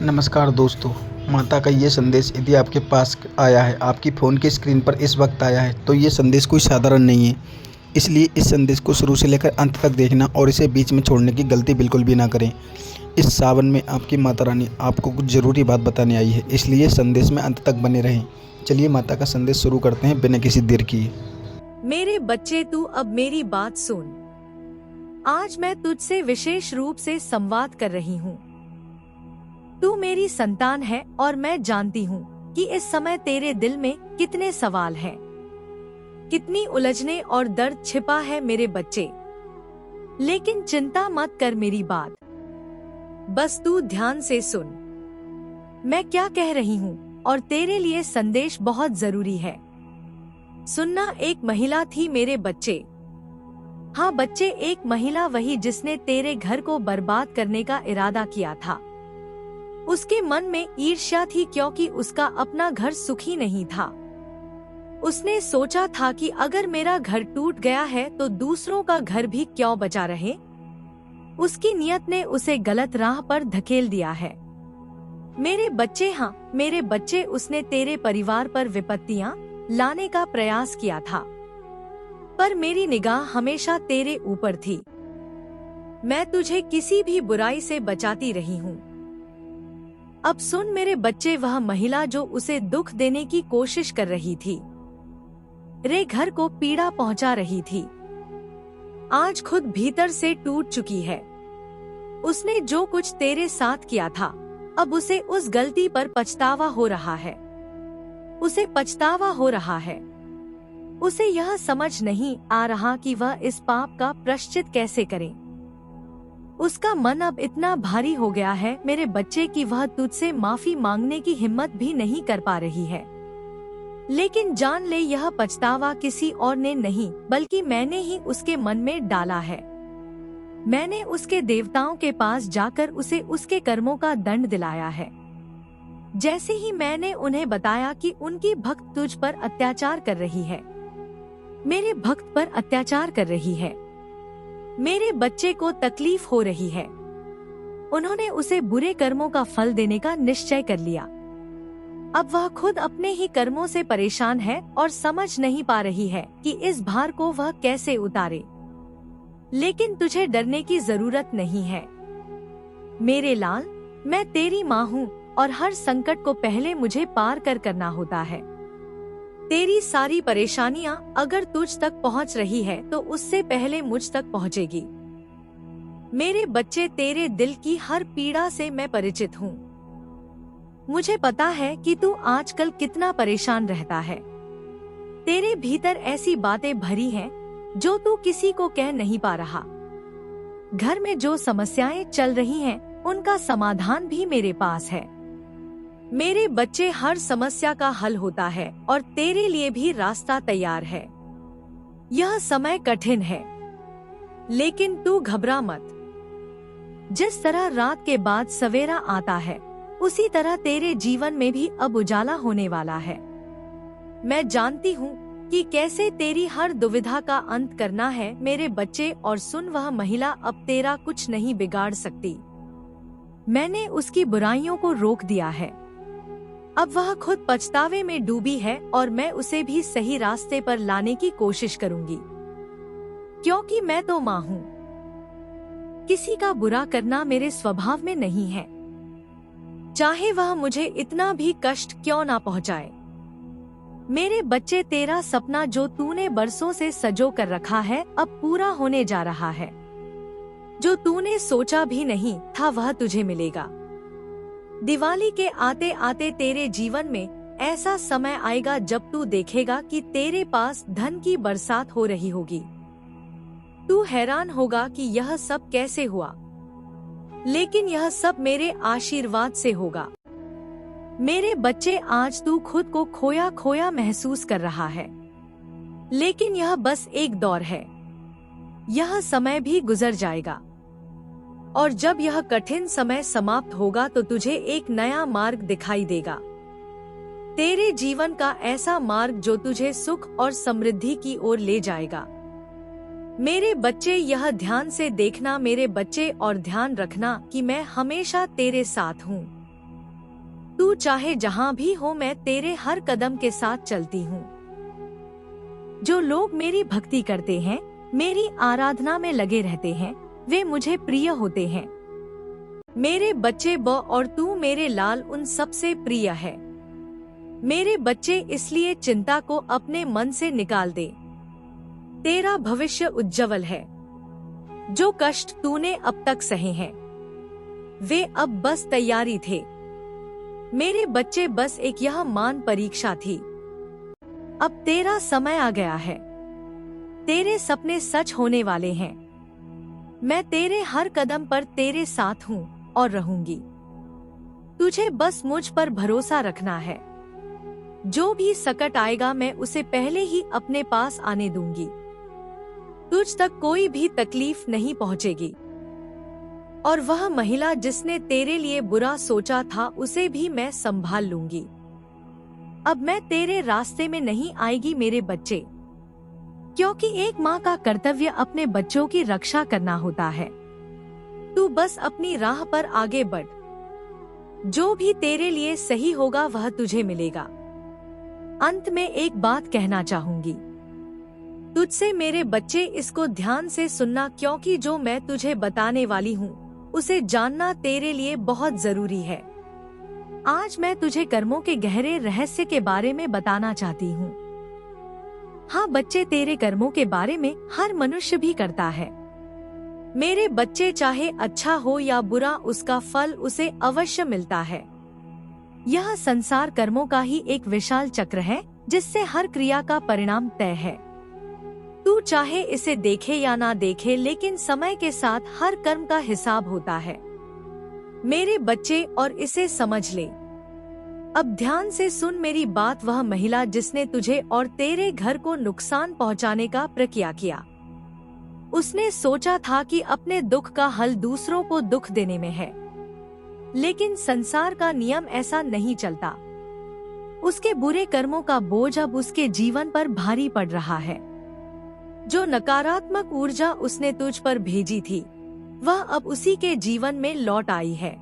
नमस्कार दोस्तों, माता का ये संदेश यदि आपके पास आया है, आपकी फ़ोन की स्क्रीन पर इस वक्त आया है, तो ये संदेश कोई साधारण नहीं है। इसलिए इस संदेश को शुरू से लेकर अंत तक देखना और इसे बीच में छोड़ने की गलती बिल्कुल भी ना करें। इस सावन में आपकी माता रानी आपको कुछ ज़रूरी बात बताने आई है, इसलिए संदेश में अंत तक बने रहें। चलिए माता का संदेश शुरू करते हैं बिना किसी देर किए। मेरे बच्चे, तू अब मेरी बात सुन। आज मैं तुझसे विशेष रूप से संवाद कर रही हूँ। तू मेरी संतान है और मैं जानती हूँ कि इस समय तेरे दिल में कितने सवाल हैं, कितनी उलझने और दर्द छिपा है मेरे बच्चे। लेकिन चिंता मत कर मेरी बात, बस तू ध्यान से सुन। मैं क्या कह रही हूँ और तेरे लिए संदेश बहुत जरूरी है। सुनना, एक महिला थी मेरे बच्चे। हाँ बच्चे, एक महिला, वही जिसने तेरे घर को बर्बाद करने का इरादा किया था। उसके मन में ईर्ष्या थी क्योंकि उसका अपना घर सुखी नहीं था। उसने सोचा था कि अगर मेरा घर टूट गया है तो दूसरों का घर भी क्यों बचा रहे। उसकी नियत ने उसे गलत राह पर धकेल दिया है मेरे बच्चे। हाँ मेरे बच्चे, उसने तेरे परिवार पर विपत्तियां लाने का प्रयास किया था, पर मेरी निगाह हमेशा तेरे ऊपर थी। मैं तुझे किसी भी बुराई से बचाती रही हूँ। अब सुन मेरे बच्चे, वह महिला जो उसे दुख देने की कोशिश कर रही थी, रे घर को पीड़ा पहुंचा रही थी, आज खुद भीतर से टूट चुकी है। उसने जो कुछ तेरे साथ किया था, अब उसे उस गलती पर पछतावा हो रहा है। उसे पछतावा हो रहा है। उसे यह समझ नहीं आ रहा कि वह इस पाप का प्रायश्चित कैसे करे। उसका मन अब इतना भारी हो गया है मेरे बच्चे कि वह तुझसे माफी मांगने की हिम्मत भी नहीं कर पा रही है। लेकिन जान ले, यह पछतावा किसी और ने नहीं बल्कि मैंने ही उसके मन में डाला है। मैंने उसके देवताओं के पास जाकर उसे उसके कर्मों का दंड दिलाया है। जैसे ही मैंने उन्हें बताया कि उनकी भक्त तुझ पर अत्याचार कर रही है, मेरे भक्त पर अत्याचार कर रही है, मेरे बच्चे को तकलीफ हो रही है, उन्होंने उसे बुरे कर्मों का फल देने का निश्चय कर लिया। अब वह खुद अपने ही कर्मों से परेशान है और समझ नहीं पा रही है कि इस भार को वह कैसे उतारे। लेकिन तुझे डरने की जरूरत नहीं है मेरे लाल। मैं तेरी माँ हूँ और हर संकट को पहले मुझे पार करना होता है। तेरी सारी परेशानियां अगर तुझ तक पहुंच रही है तो उससे पहले मुझ तक पहुंचेगी। मेरे बच्चे, तेरे दिल की हर पीड़ा से मैं परिचित हूँ। मुझे पता है कि तू आजकल कितना परेशान रहता है। तेरे भीतर ऐसी बातें भरी हैं जो तू किसी को कह नहीं पा रहा। घर में जो समस्याएं चल रही हैं, उनका समाधान भी मेरे पास है। मेरे बच्चे, हर समस्या का हल होता है और तेरे लिए भी रास्ता तैयार है। यह समय कठिन है, लेकिन तू घबरा मत। जिस तरह रात के बाद सवेरा आता है, उसी तरह तेरे जीवन में भी अब उजाला होने वाला है। मैं जानती हूँ कि कैसे तेरी हर दुविधा का अंत करना है मेरे बच्चे। और सुन, वह महिला अब तेरा कुछ नहीं बिगाड़ सकती। मैंने उसकी बुराइयों को रोक दिया है। अब वह खुद पछतावे में डूबी है और मैं उसे भी सही रास्ते पर लाने की कोशिश करूंगी, क्योंकि मैं तो माँ हूँ। किसी का बुरा करना मेरे स्वभाव में नहीं है, चाहे वह मुझे इतना भी कष्ट क्यों ना पहुँचाए। मेरे बच्चे, तेरा सपना जो तूने बरसों से सजो कर रखा है अब पूरा होने जा रहा है। जो तूने सोचा भी नहीं था वह तुझे मिलेगा। दिवाली के आते आते तेरे जीवन में ऐसा समय आएगा जब तू देखेगा कि तेरे पास धन की बरसात हो रही होगी। तू हैरान होगा कि यह सब कैसे हुआ, लेकिन यह सब मेरे आशीर्वाद से होगा। मेरे बच्चे, आज तू खुद को खोया खोया महसूस कर रहा है, लेकिन यह बस एक दौर है। यह समय भी गुजर जाएगा और जब यह कठिन समय समाप्त होगा तो तुझे एक नया मार्ग दिखाई देगा। तेरे जीवन का ऐसा मार्ग जो तुझे सुख और समृद्धि की ओर ले जाएगा। मेरे बच्चे, यह ध्यान से देखना मेरे बच्चे, और ध्यान रखना कि मैं हमेशा तेरे साथ हूँ। तू चाहे जहां भी हो, मैं तेरे हर कदम के साथ चलती हूँ। जो लोग मेरी भक्ति करते हैं, मेरी आराधना में लगे रहते हैं, वे मुझे प्रिय होते हैं। मेरे बच्चे ब और तू मेरे लाल उन सबसे प्रिय है। मेरे बच्चे, इसलिए चिंता को अपने मन से निकाल दे। तेरा भविष्य उज्जवल है। जो कष्ट तूने अब तक सहे हैं, वे अब बस तैयारी थे। मेरे बच्चे, बस एक यह मान परीक्षा थी। अब तेरा समय आ गया है। तेरे सपने सच होने वाले हैं। मैं तेरे हर कदम पर तेरे साथ हूँ और रहूंगी। तुझे बस मुझ पर भरोसा रखना है। जो भी संकट आएगा, मैं उसे पहले ही अपने पास आने दूंगी। तुझ तक कोई भी तकलीफ नहीं पहुंचेगी। और वह महिला जिसने तेरे लिए बुरा सोचा था, उसे भी मैं संभाल लूंगी। अब मैं तेरे रास्ते में नहीं आएगी मेरे बच्चे, क्योंकि एक माँ का कर्तव्य अपने बच्चों की रक्षा करना होता है। तू बस अपनी राह पर आगे बढ़। जो भी तेरे लिए सही होगा वह तुझे मिलेगा। अंत में एक बात कहना चाहूंगी तुझसे मेरे बच्चे, इसको ध्यान से सुनना, क्योंकि जो मैं तुझे बताने वाली हूँ उसे जानना तेरे लिए बहुत जरूरी है। आज मैं तुझे कर्मों के गहरे रहस्य के बारे में बताना चाहती हूँ। हाँ बच्चे, तेरे कर्मों के बारे में हर मनुष्य भी करता है। मेरे बच्चे, चाहे अच्छा हो या बुरा, उसका फल उसे अवश्य मिलता है। यह संसार कर्मों का ही एक विशाल चक्र है, जिससे हर क्रिया का परिणाम तय है। तू चाहे इसे देखे या ना देखे, लेकिन समय के साथ हर कर्म का हिसाब होता है मेरे बच्चे, और इसे समझ ले। अब ध्यान से सुन मेरी बात। वह महिला जिसने तुझे और तेरे घर को नुकसान पहुंचाने का प्रयास किया, उसने सोचा था कि अपने दुख का हल दूसरों को दुख देने में है, लेकिन संसार का नियम ऐसा नहीं चलता। उसके बुरे कर्मों का बोझ अब उसके जीवन पर भारी पड़ रहा है। जो नकारात्मक ऊर्जा उसने तुझ पर भेजी थी, वह अब उसी के जीवन में लौट आई है।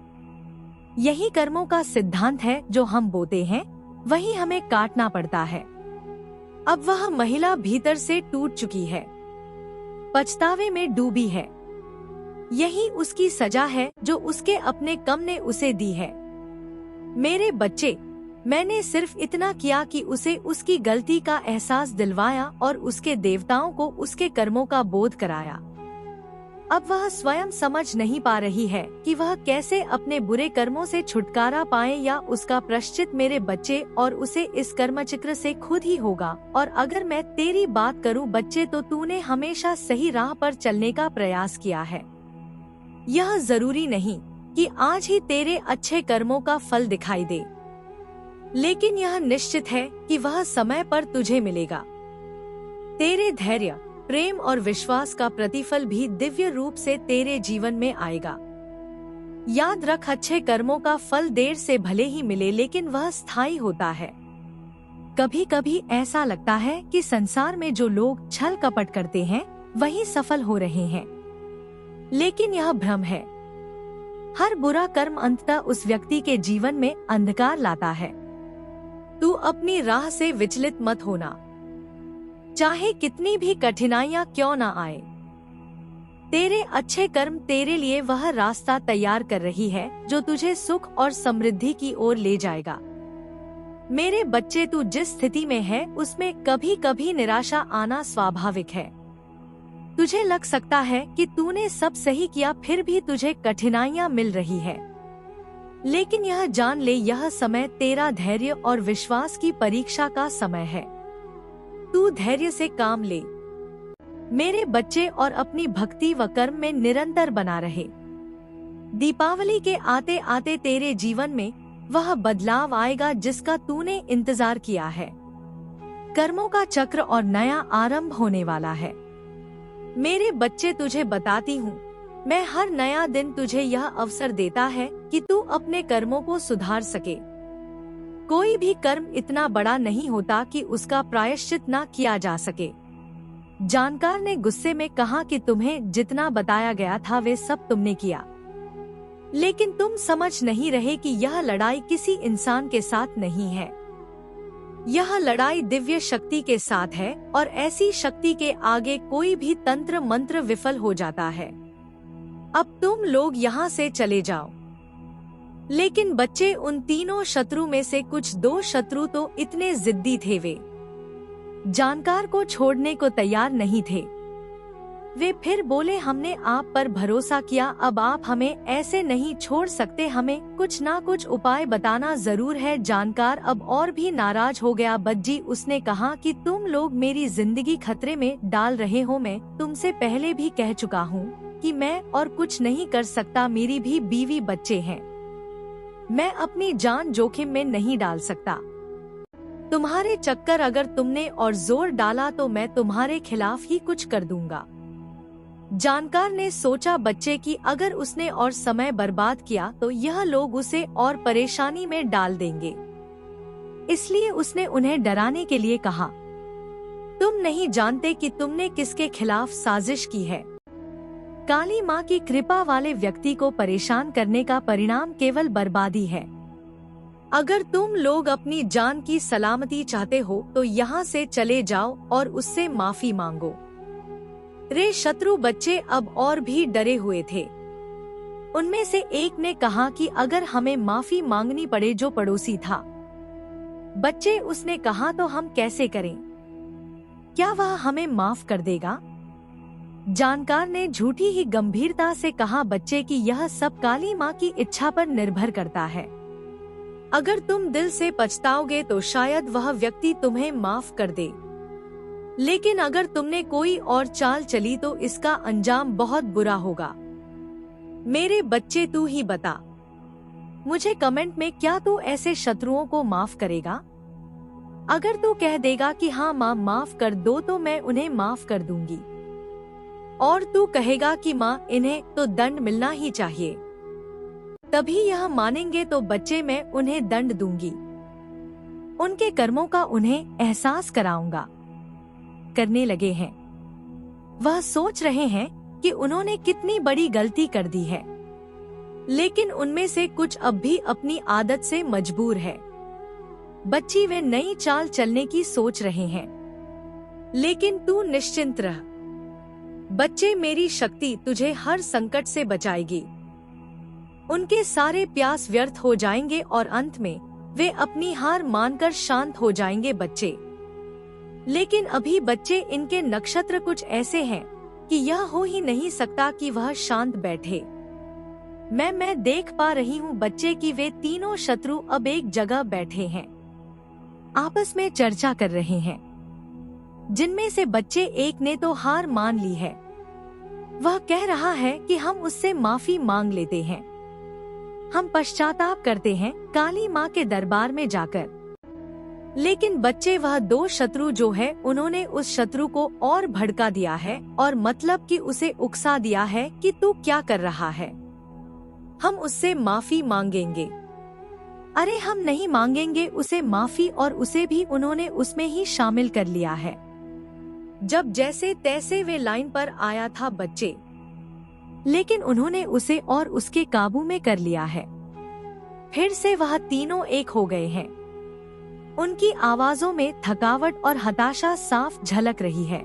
यही कर्मों का सिद्धांत है। जो हम बोते हैं वही हमें काटना पड़ता है। अब वह महिला भीतर से टूट चुकी है, पछतावे में डूबी है। यही उसकी सजा है जो उसके अपने कर्म ने उसे दी है। मेरे बच्चे, मैंने सिर्फ इतना किया कि उसे उसकी गलती का एहसास दिलवाया और उसके देवताओं को उसके कर्मों का बोध कराया। अब वह स्वयं समझ नहीं पा रही है कि वह कैसे अपने बुरे कर्मों से छुटकारा पाए या उसका प्रायश्चित। मेरे बच्चे, और उसे इस कर्मचक्र से खुद ही होगा। और अगर मैं तेरी बात करूं बच्चे, तो तूने हमेशा सही राह पर चलने का प्रयास किया है। यह जरूरी नहीं कि आज ही तेरे अच्छे कर्मों का फल दिखाई दे, लेकिन यह निश्चित है कि वह समय पर तुझे मिलेगा। तेरे धैर्य, प्रेम और विश्वास का प्रतिफल भी दिव्य रूप से तेरे जीवन में आएगा। याद रख, अच्छे कर्मों का फल देर से भले ही मिले, लेकिन वह स्थायी होता है। कभी कभी ऐसा लगता है कि संसार में जो लोग छल कपट करते हैं वही सफल हो रहे हैं, लेकिन यह भ्रम है। हर बुरा कर्म अंततः उस व्यक्ति के जीवन में अंधकार लाता है। तू अपनी राह से विचलित मत होना, चाहे कितनी भी कठिनाइयां क्यों ना आए। तेरे अच्छे कर्म तेरे लिए वह रास्ता तैयार कर रही है जो तुझे सुख और समृद्धि की ओर ले जाएगा। मेरे बच्चे, तू जिस स्थिति में है उसमें कभी कभी निराशा आना स्वाभाविक है। तुझे लग सकता है कि तूने सब सही किया, फिर भी तुझे कठिनाइयां मिल रही है। लेकिन यह जान ले, यह समय तेरा धैर्य और विश्वास की परीक्षा का समय है। तू धैर्य से काम ले मेरे बच्चे, और अपनी भक्ति व कर्म में निरंतर बना रहे। दीपावली के आते आते तेरे जीवन में वह बदलाव आएगा जिसका तूने इंतजार किया है। कर्मों का चक्र और नया आरंभ होने वाला है। मेरे बच्चे, तुझे बताती हूँ, मैं हर नया दिन तुझे यह अवसर देता है कि तू अपने कर्मों को सुधार सके। कोई भी कर्म इतना बड़ा नहीं होता कि उसका प्रायश्चित ना किया जा सके। जानकार ने गुस्से में कहा कि तुम्हें जितना बताया गया था वे सब तुमने किया, लेकिन तुम समझ नहीं रहे कि यह लड़ाई किसी इंसान के साथ नहीं है। यह लड़ाई दिव्य शक्ति के साथ है और ऐसी शक्ति के आगे कोई भी तंत्र मंत्र विफल हो जाता है। अब तुम लोग यहाँ से चले जाओ। लेकिन बच्चे उन तीनों शत्रु में से कुछ 2 शत्रु तो इतने जिद्दी थे, वे जानकार को छोड़ने को तैयार नहीं थे। वे फिर बोले, हमने आप पर भरोसा किया, अब आप हमें ऐसे नहीं छोड़ सकते, हमें कुछ ना कुछ उपाय बताना जरूर है। जानकार अब और भी नाराज हो गया। बज्जी, उसने कहा कि तुम लोग मेरी जिंदगी खतरे में डाल रहे हो। मैं तुमसे पहले भी कह चुका हूँ कि मैं और कुछ नहीं कर सकता, मेरी भी बीवी बच्चे हैं, मैं अपनी जान जोखिम में नहीं डाल सकता। तुम्हारे चक्कर अगर तुमने और जोर डाला तो मैं तुम्हारे खिलाफ ही कुछ कर दूंगा। जानकार ने सोचा बच्चे की अगर उसने और समय बर्बाद किया तो यह लोग उसे और परेशानी में डाल देंगे, इसलिए उसने उन्हें डराने के लिए कहा, तुम नहीं जानते कि तुमने किसके खिलाफ साजिश की है। काली माँ की कृपा वाले व्यक्ति को परेशान करने का परिणाम केवल बर्बादी है। अगर तुम लोग अपनी जान की सलामती चाहते हो तो यहाँ से चले जाओ और उससे माफी मांगो। रे शत्रु बच्चे अब और भी डरे हुए थे। उनमें से एक ने कहा कि अगर हमें माफी मांगनी पड़े जो पड़ोसी था। बच्चे, उसने कहा, तो हम कैसे करें? क्या वह हमें माफ कर देगा? जानकार ने झूठी ही गंभीरता से कहा, बच्चे की यह सब काली माँ की इच्छा पर निर्भर करता है। अगर तुम दिल से पछताओगे तो शायद वह व्यक्ति तुम्हें माफ कर दे, लेकिन अगर तुमने कोई और चाल चली तो इसका अंजाम बहुत बुरा होगा। मेरे बच्चे, तू ही बता मुझे कमेंट में, क्या तू ऐसे शत्रुओं को माफ करेगा? अगर तू कह देगा कि हाँ माँ माफ कर दो तो मैं उन्हें माफ कर दूंगी, और तू कहेगा कि माँ इन्हें तो दंड मिलना ही चाहिए, तभी यह मानेंगे तो बच्चे मैं उन्हें दंड दूंगी, उनके कर्मों का उन्हें एहसास कराऊंगा। करने लगे हैं। वह सोच रहे हैं कि उन्होंने कितनी बड़ी गलती कर दी है, लेकिन उनमें से कुछ अब भी अपनी आदत से मजबूर है। बच्ची, वे नई चाल चलने की सोच रहे हैं, लेकिन तू निश्चिंत रह। बच्चे, मेरी शक्ति तुझे हर संकट से बचाएगी। उनके सारे प्रयास व्यर्थ हो जाएंगे और अंत में वे अपनी हार मानकर शांत हो जाएंगे। बच्चे, लेकिन अभी बच्चे, इनके नक्षत्र कुछ ऐसे हैं कि यह हो ही नहीं सकता कि वह शांत बैठे। मैं देख पा रही हूँ बच्चे कि वे तीनों शत्रु अब एक जगह बैठे हैं, आपस में चर्चा कर रहे हैं। जिनमें से बच्चे एक ने तो हार मान ली है। वह कह रहा है कि हम उससे माफी मांग लेते हैं, हम पश्चाताप करते हैं काली माँ के दरबार में जाकर। लेकिन बच्चे, वह 2 शत्रु जो है उन्होंने उस शत्रु को और भड़का दिया है, और मतलब कि उसे उकसा दिया है कि तू क्या कर रहा है, हम उससे माफी मांगेंगे। अरे हम नहीं मांगेंगे उसे माफी, और उसे भी उन्होंने उसमें ही शामिल कर लिया है। जब जैसे तैसे वे लाइन पर आया था बच्चे, लेकिन उन्होंने उसे और उसके काबू में कर लिया है। फिर से वह तीनों एक हो गए हैं। उनकी आवाजों में थकावट और हताशा साफ झलक रही है।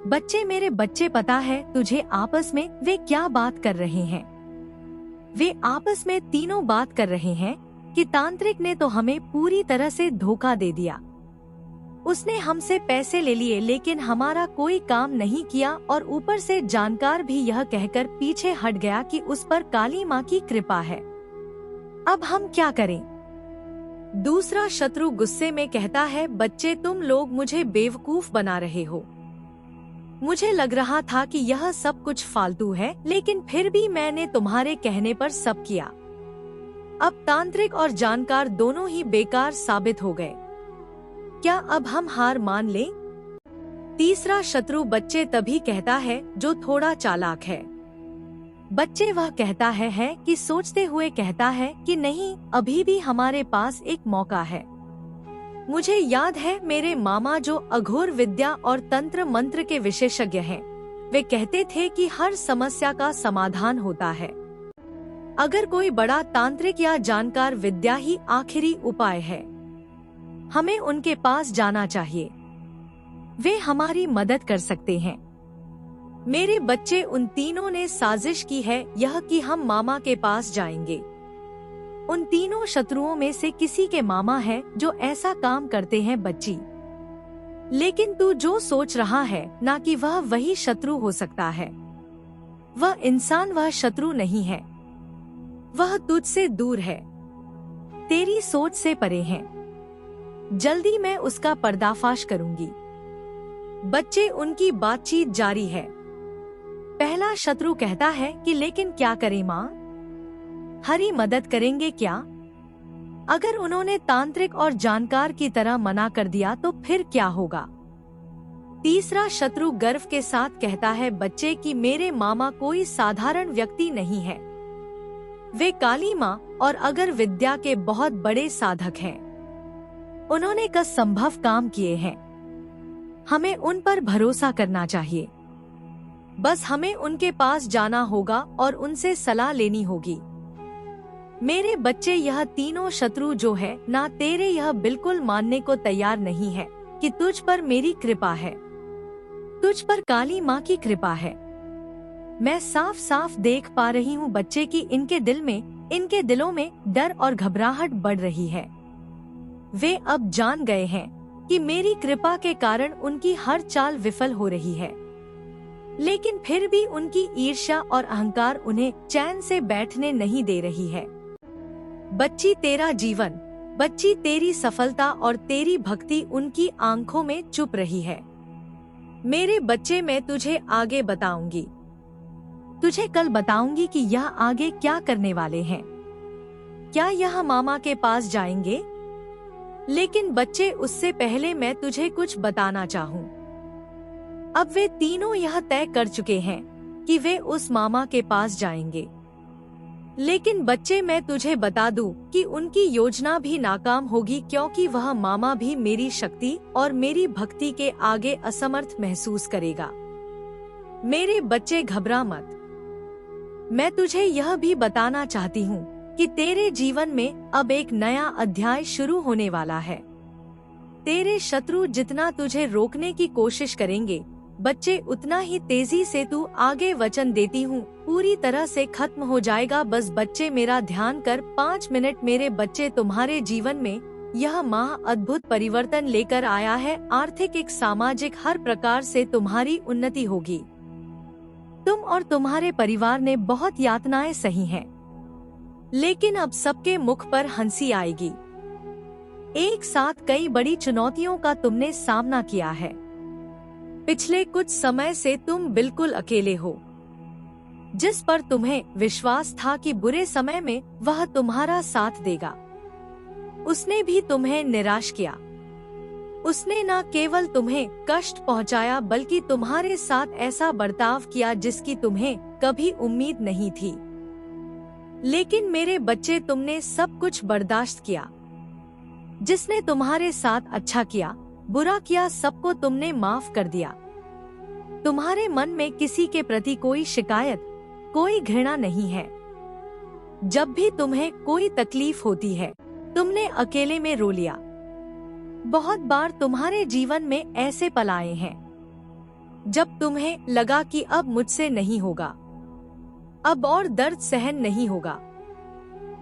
बच्चे, मेरे बच्चे, पता है तुझे आपस में वे क्या बात कर रहे हैं? वे आपस में तीनों बात कर रहे हैं कि तांत्रिक ने तो हमें पूरी तरह से धोखा दे दिया। उसने हमसे पैसे ले लिए लेकिन हमारा कोई काम नहीं किया, और ऊपर से जानकार भी यह कहकर पीछे हट गया कि उस पर काली माँ की कृपा है। अब हम क्या करें? दूसरा शत्रु गुस्से में कहता है, बच्चे, तुम लोग मुझे बेवकूफ बना रहे हो। मुझे लग रहा था कि यह सब कुछ फालतू है, लेकिन फिर भी मैंने तुम्हारे कहने पर सब किया। अब तांत्रिक और जानकार दोनों ही बेकार साबित हो गए। क्या अब हम हार मान लें? तीसरा शत्रु बच्चे तभी कहता है जो थोड़ा चालाक है। बच्चे, वह कहता है कि सोचते हुए कहता है कि नहीं, अभी भी हमारे पास एक मौका है। मुझे याद है मेरे मामा जो अघोर विद्या और तंत्र मंत्र के विशेषज्ञ हैं, वे कहते थे कि हर समस्या का समाधान होता है। अगर कोई बड़ा तांत्रिक या जानकार विद्या ही आखिरी उपाय है, हमें उनके पास जाना चाहिए। वे हमारी मदद कर सकते हैं। मेरे बच्चे, उन तीनों ने साजिश की है यह कि हम मामा के पास जाएंगे। उन तीनों शत्रुओं में से किसी के मामा है जो ऐसा काम करते हैं बच्ची। लेकिन तू जो सोच रहा है ना कि वह वही शत्रु हो सकता है, वह इंसान वह शत्रु नहीं है। वह तुझसे दूर है, तेरी सोच से परे है। जल्दी मैं उसका पर्दाफाश करूंगी। बच्चे, उनकी बातचीत जारी है। पहला शत्रु कहता है कि लेकिन क्या करें माँ? हरी मदद करेंगे क्या? अगर उन्होंने तांत्रिक और जानकार की तरह मना कर दिया तो फिर क्या होगा? तीसरा शत्रु गर्व के साथ कहता है बच्चे कि मेरे मामा कोई साधारण व्यक्ति नहीं है, वे काली माँ और अगर विद्या के बहुत बड़े साधक हैं। उन्होंने असंभव काम किए हैं। हमें उन पर भरोसा करना चाहिए। बस हमें उनके पास जाना होगा और उनसे सलाह लेनी होगी। मेरे बच्चे, यह तीनों शत्रु जो है ना तेरे यह बिल्कुल मानने को तैयार नहीं है कि तुझ पर मेरी कृपा है, तुझ पर काली माँ की कृपा है। मैं साफ साफ देख पा रही हूँ बच्चे कि इनके दिलों में डर और घबराहट बढ़ रही है। वे अब जान गए हैं कि मेरी कृपा के कारण उनकी हर चाल विफल हो रही है, लेकिन फिर भी उनकी ईर्ष्या और अहंकार उन्हें चैन से बैठने नहीं दे रही है। बच्ची, तेरा जीवन, बच्ची, तेरी सफलता और तेरी भक्ति उनकी आंखों में चुप रही है। मेरे बच्चे, मैं तुझे आगे बताऊंगी। तुझे कल बताऊंगी कि यह आगे क्या करने वाले हैं। क्या यह मामा के पास जाएंगे? लेकिन बच्चे, उससे पहले मैं तुझे कुछ बताना चाहूँ। अब वे तीनों यह तय कर चुके हैं कि वे उस मामा के पास जाएंगे। लेकिन बच्चे, मैं तुझे बता दूं कि उनकी योजना भी नाकाम होगी, क्योंकि वह मामा भी मेरी शक्ति और मेरी भक्ति के आगे असमर्थ महसूस करेगा। मेरे बच्चे, घबरा मत। मैं तुझे यह भी बताना चाहती हूँ कि तेरे जीवन में अब एक नया अध्याय शुरू होने वाला है। तेरे शत्रु जितना तुझे रोकने की कोशिश करेंगे बच्चे, उतना ही तेजी से तू आगे, वचन देती हूँ, पूरी तरह से खत्म हो जाएगा। बस बच्चे, मेरा ध्यान कर 5 मिनट। मेरे बच्चे, तुम्हारे जीवन में यह माह अद्भुत परिवर्तन लेकर आया है। आर्थिक, एक सामाजिक, हर प्रकार से तुम्हारी उन्नति होगी। तुम और तुम्हारे परिवार ने बहुत यातनाएं सही हैं, लेकिन अब सबके मुख पर हंसी आएगी। एक साथ कई बड़ी चुनौतियों का तुमने सामना किया है। पिछले कुछ समय से तुम बिल्कुल अकेले हो। जिस पर तुम्हें विश्वास था कि बुरे समय में वह तुम्हारा साथ देगा, उसने भी तुम्हें निराश किया। उसने न केवल तुम्हें कष्ट पहुंचाया बल्कि तुम्हारे साथ ऐसा बर्ताव किया जिसकी तुम्हें कभी उम्मीद नहीं थी। लेकिन मेरे बच्चे, तुमने सब कुछ बर्दाश्त किया। जिसने तुम्हारे साथ अच्छा किया, बुरा किया, सबको तुमने माफ कर दिया। तुम्हारे मन में किसी के प्रति कोई शिकायत, कोई घृणा नहीं है। जब भी तुम्हें कोई तकलीफ होती है, तुमने अकेले में रो लिया। बहुत बार तुम्हारे जीवन में ऐसे पल आए हैं जब तुम्हें लगा कि अब मुझसे नहीं होगा, अब और दर्द सहन नहीं होगा।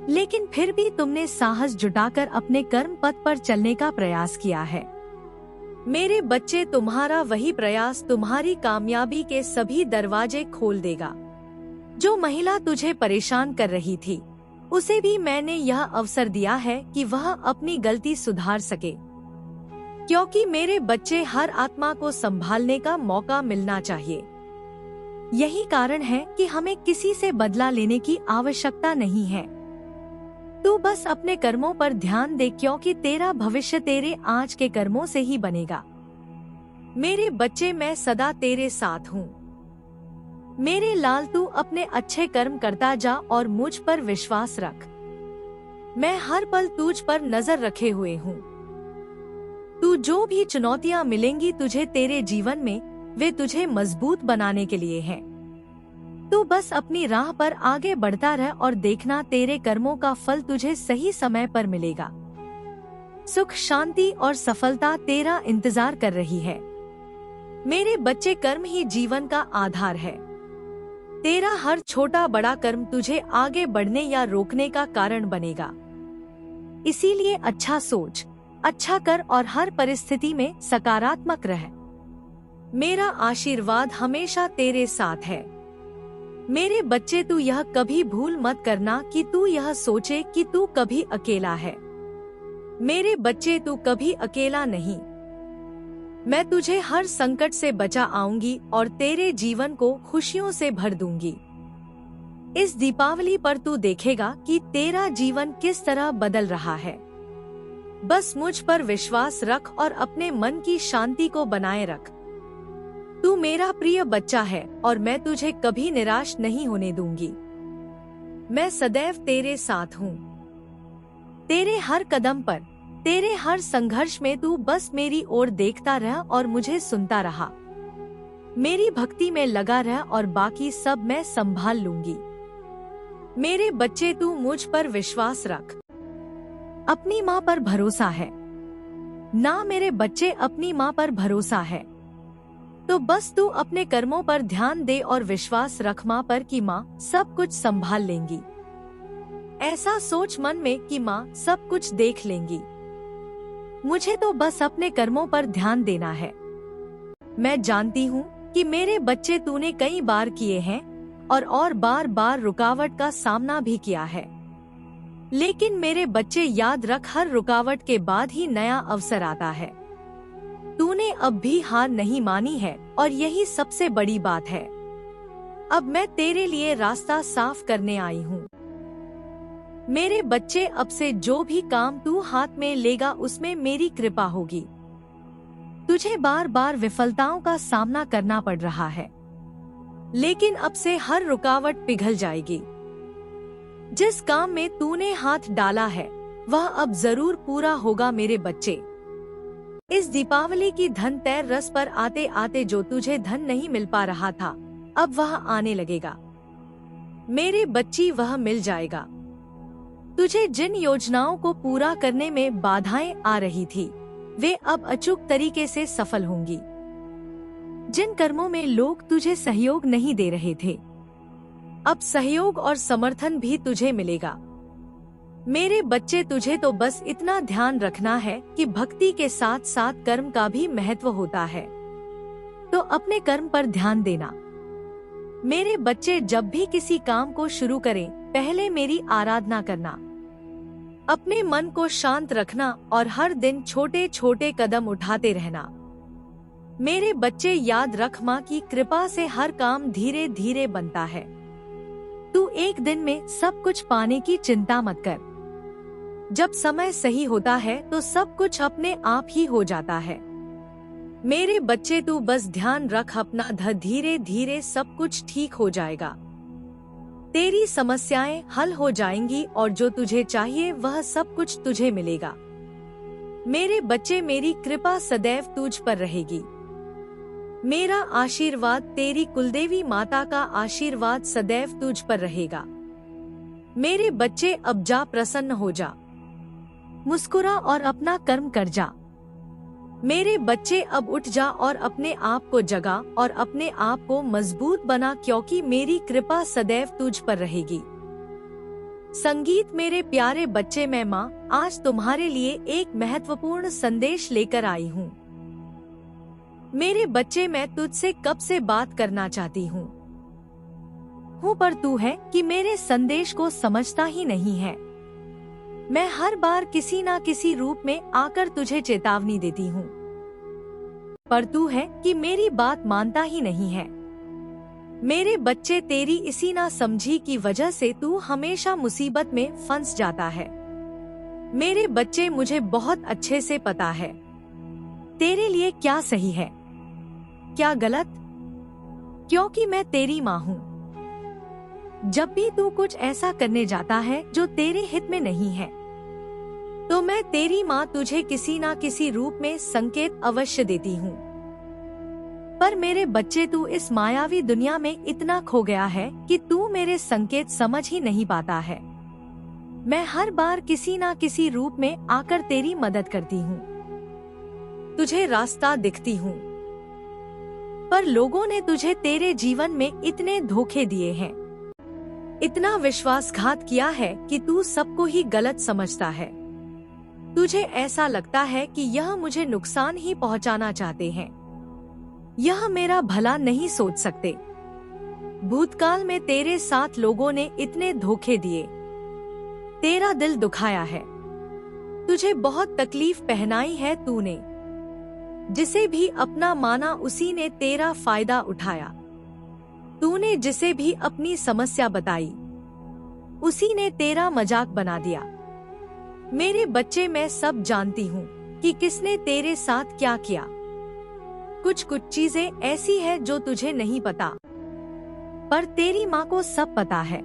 लेकिन फिर भी तुमने साहस जुटाकर अपने कर्म पथ पर चलने का प्रयास किया है। मेरे बच्चे, तुम्हारा वही प्रयास तुम्हारी कामयाबी के सभी दरवाजे खोल देगा। जो महिला तुझे परेशान कर रही थी, उसे भी मैंने यह अवसर दिया है कि वह अपनी गलती सुधार सके। क्योंकि मेरे बच्चे, हर आत्मा को संभालने का मौका मिलना चाहिए। यही कारण है कि हमें किसी से बदला लेने की आवश्यकता नहीं है। तू बस अपने कर्मों पर ध्यान दे, क्योंकि तेरा भविष्य तेरे आज के कर्मों से ही बनेगा। मेरे बच्चे, मैं सदा तेरे साथ हूँ। मेरे लाल, तू अपने अच्छे कर्म करता जा और मुझ पर विश्वास रख। मैं हर पल तुझ पर नजर रखे हुए हूँ। तू जो भी चुनौतियाँ मिलेंगी तुझे तेरे जीवन में, वे तुझे मजबूत बनाने के लिए हैं। तू बस अपनी राह पर आगे बढ़ता रह और देखना तेरे कर्मों का फल तुझे सही समय पर मिलेगा। सुख, शांति और सफलता तेरा इंतजार कर रही है। मेरे बच्चे, कर्म ही जीवन का आधार है। तेरा हर छोटा बड़ा कर्म तुझे आगे बढ़ने या रोकने का कारण बनेगा। इसीलिए अच्छा सोच, अच्छा कर और हर परिस्थिति में सकारात्मक रह। मेरा आशीर्वाद हमेशा तेरे साथ है। मेरे बच्चे, तू यह कभी भूल मत करना कि तू यह सोचे कि तू कभी अकेला है। मेरे बच्चे, तू कभी अकेला नहीं। मैं तुझे हर संकट से बचा आऊंगी और तेरे जीवन को खुशियों से भर दूंगी। इस दीपावली पर तू देखेगा कि तेरा जीवन किस तरह बदल रहा है। बस मुझ पर विश्वास रख और अपने मन की शांति को बनाए रख। तू मेरा प्रिय बच्चा है और मैं तुझे कभी निराश नहीं होने दूंगी। मैं सदैव तेरे साथ हूँ। तेरे हर कदम पर, तेरे हर संघर्ष में तू बस मेरी ओर देखता रह और मुझे सुनता रहा। मेरी भक्ति में लगा रह और बाकी सब मैं संभाल लूंगी। मेरे बच्चे, तू मुझ पर विश्वास रख। अपनी माँ पर भरोसा है ना मेरे बच्चे, अपनी माँ पर भरोसा है तो बस तू अपने कर्मों पर ध्यान दे और विश्वास रख माँ पर कि माँ सब कुछ संभाल लेंगी। ऐसा सोच मन में कि माँ सब कुछ देख लेंगी। मुझे तो बस अपने कर्मों पर ध्यान देना है। मैं जानती हूँ कि मेरे बच्चे, तूने कई बार किए हैं और बार बार रुकावट का सामना भी किया है। लेकिन मेरे बच्चे, याद रख, हर रुकावट के बाद ही नया अवसर आता है। तूने अब भी हार नहीं मानी है और यही सबसे बड़ी बात है। अब मैं तेरे लिए रास्ता साफ करने आई हूँ। मेरे बच्चे, अब से जो भी काम तू हाथ में लेगा उसमें मेरी कृपा होगी। तुझे बार बार विफलताओं का सामना करना पड़ रहा है, लेकिन अब से हर रुकावट पिघल जाएगी। जिस काम में तूने हाथ डाला है वह अब जरूर पूरा होगा। मेरे बच्चे, इस दीपावली की धनतेरस पर आते आते जो तुझे धन नहीं मिल पा रहा था, अब वह आने लगेगा। मेरे बच्ची, वह मिल जाएगा। तुझे जिन योजनाओं को पूरा करने में बाधाएं आ रही थी, वे अब अचूक तरीके से सफल होंगी। जिन कर्मों में लोग तुझे सहयोग नहीं दे रहे थे, अब सहयोग और समर्थन भी तुझे मिलेगा। मेरे बच्चे, तुझे तो बस इतना ध्यान रखना है कि भक्ति के साथ साथ कर्म का भी महत्व होता है, तो अपने कर्म पर ध्यान देना। मेरे बच्चे, जब भी किसी काम को शुरू करें, पहले मेरी आराधना करना। अपने मन को शांत रखना और हर दिन छोटे छोटे कदम उठाते रहना। मेरे बच्चे, याद रख, माँ की कृपा से हर काम धीरे धीरे बनता है। तू एक दिन में सब कुछ पाने की चिंता मत कर। जब समय सही होता है तो सब कुछ अपने आप ही हो जाता है। मेरे बच्चे, तू बस ध्यान रख अपना, धीरे धीरे सब कुछ ठीक हो जाएगा। तेरी समस्याएं हल हो जाएंगी और जो तुझे चाहिए वह सब कुछ तुझे मिलेगा। मेरे बच्चे, मेरी कृपा सदैव तुझ पर रहेगी। मेरा आशीर्वाद, तेरी कुलदेवी माता का आशीर्वाद सदैव तुझ पर रहेगा। मेरे बच्चे, अब जा, प्रसन्न हो जा, मुस्कुरा और अपना कर्म कर जा। मेरे बच्चे, अब उठ जा और अपने आप को जगा और अपने आप को मजबूत बना, क्योंकि मेरी कृपा सदैव तुझ पर रहेगी। संगीत, मेरे प्यारे बच्चे, मैं माँ आज तुम्हारे लिए एक महत्वपूर्ण संदेश लेकर आई हूँ। मेरे बच्चे, मैं तुझसे कब से बात करना चाहती हूँ पर तू है कि मेरे संदेश को समझता ही नहीं है। मैं हर बार किसी ना किसी रूप में आकर तुझे चेतावनी देती हूँ, पर तू है कि मेरी बात मानता ही नहीं है। मेरे बच्चे, तेरी इसी ना समझी की वजह से तू हमेशा मुसीबत में फंस जाता है। मेरे बच्चे, मुझे बहुत अच्छे से पता है तेरे लिए क्या सही है, क्या गलत, क्योंकि मैं तेरी माँ हूँ। जब भी तू कुछ ऐसा करने जाता है जो तेरे हित में नहीं है, तो मैं तेरी माँ तुझे किसी ना किसी रूप में संकेत अवश्य देती हूँ। पर मेरे बच्चे तू इस मायावी दुनिया में इतना खो गया है कि तू मेरे संकेत समझ ही नहीं पाता है। मैं हर बार किसी ना किसी रूप में आकर तेरी मदद करती हूँ, तुझे रास्ता दिखती हूँ, पर लोगों ने तुझे तेरे जीवन में इतने धोखे दिए हैं, इतना विश्वासघात किया है कि तू सबको ही गलत समझता है। तुझे ऐसा लगता है कि यह मुझे नुकसान ही पहुंचाना चाहते हैं, यह मेरा भला नहीं सोच सकते। भूतकाल में तेरे साथ लोगों ने इतने धोखे दिए, तेरा दिल दुखाया है, तुझे बहुत तकलीफ पहनाई है तूने। जिसे भी अपना माना उसी ने तेरा फायदा उठाया। तूने जिसे भी अपनी समस्या बताई उसी ने तेरा मजाक बना दिया। मेरे बच्चे, मैं सब जानती हूँ कि किसने तेरे साथ क्या किया। कुछ चीजें ऐसी है जो तुझे नहीं पता, पर तेरी माँ को सब पता है।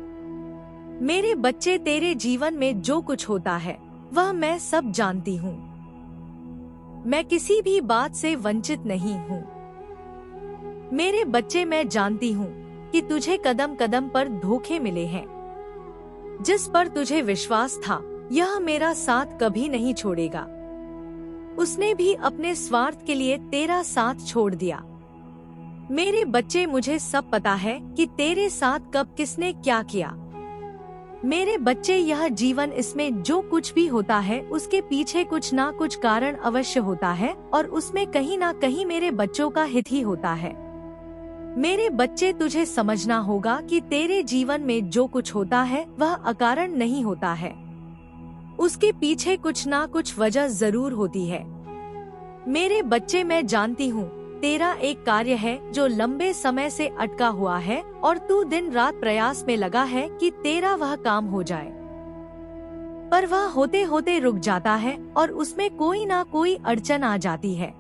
मेरे बच्चे, तेरे जीवन में जो कुछ होता है वह मैं सब जानती हूँ। मैं किसी भी बात से वंचित नहीं हूँ। मेरे बच्चे, मैं जानती हूँ कि तुझे कदम कदम पर धोखे मिले हैं। जिस पर तुझे विश्वास था यह मेरा साथ कभी नहीं छोड़ेगा, उसने भी अपने स्वार्थ के लिए तेरा साथ छोड़ दिया। मेरे बच्चे, मुझे सब पता है कि तेरे साथ कब किसने क्या किया। मेरे बच्चे, यह जीवन, इसमें जो कुछ भी होता है उसके पीछे कुछ ना कुछ कारण अवश्य होता है और उसमें कहीं ना कहीं मेरे बच्चों का हित ही होता है। मेरे बच्चे, तुझे समझना होगा कि तेरे जीवन में जो कुछ होता है वह अकारण नहीं होता है, उसके पीछे कुछ ना कुछ वजह जरूर होती है। मेरे बच्चे, मैं जानती हूँ तेरा एक कार्य है जो लंबे समय से अटका हुआ है और तू दिन रात प्रयास में लगा है कि तेरा वह काम हो जाए, पर वह होते होते रुक जाता है और उसमें कोई ना कोई अड़चन आ जाती है।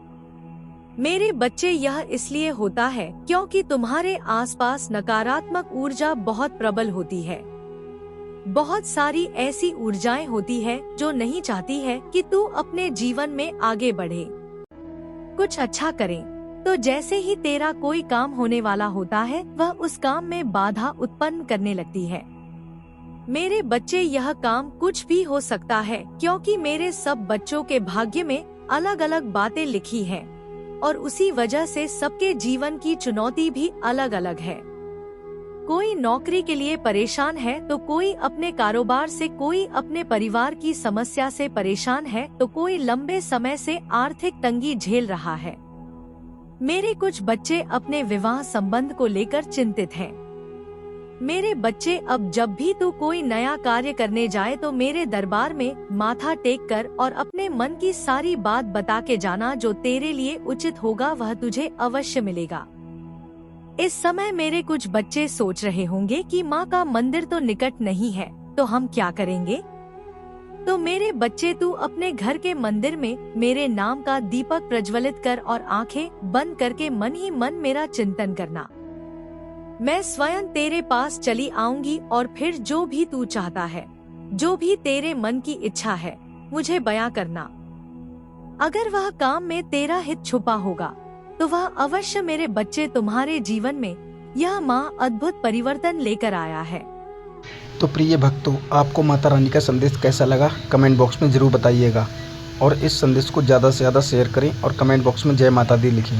मेरे बच्चे, यह इसलिए होता है क्योंकि तुम्हारे आसपास नकारात्मक ऊर्जा बहुत प्रबल होती है। बहुत सारी ऐसी ऊर्जाएं होती है जो नहीं चाहती है कि तू अपने जीवन में आगे बढ़े, कुछ अच्छा करे। तो जैसे ही तेरा कोई काम होने वाला होता है वह उस काम में बाधा उत्पन्न करने लगती है। मेरे बच्चे, यह काम कुछ भी हो सकता है क्योंकि मेरे सब बच्चों के भाग्य में अलग अलग बातें लिखी हैं और उसी वजह से सबके जीवन की चुनौती भी अलग अलग है। कोई नौकरी के लिए परेशान है तो कोई अपने कारोबार से, कोई अपने परिवार की समस्या से परेशान है तो कोई लंबे समय से आर्थिक तंगी झेल रहा है। मेरे कुछ बच्चे अपने विवाह संबंध को लेकर चिंतित हैं। मेरे बच्चे, अब जब भी तू कोई नया कार्य करने जाए तो मेरे दरबार में माथा टेक कर और अपने मन की सारी बात बता के जाना। जो तेरे लिए उचित होगा वह तुझे अवश्य मिलेगा। इस समय मेरे कुछ बच्चे सोच रहे होंगे कि माँ का मंदिर तो निकट नहीं है तो हम क्या करेंगे। तो मेरे बच्चे, तू अपने घर के मंदिर में मेरे नाम का दीपक प्रज्वलित कर और आंखें बंद करके मन ही मन मेरा चिंतन करना। मैं स्वयं तेरे पास चली आऊंगी और फिर जो भी तू चाहता है, जो भी तेरे मन की इच्छा है, मुझे बयां करना। अगर वह काम में तेरा हित छुपा होगा तो वह अवश्य मेरे बच्चे तुम्हारे जीवन में यह माँ अद्भुत परिवर्तन लेकर आया है। तो प्रिय भक्तों, आपको माता रानी का संदेश कैसा लगा कमेंट बॉक्स में ज़रूर बताइएगा और इस संदेश को ज़्यादा से ज़्यादा शेयर करें और कमेंट बॉक्स में जय माता दी लिखें।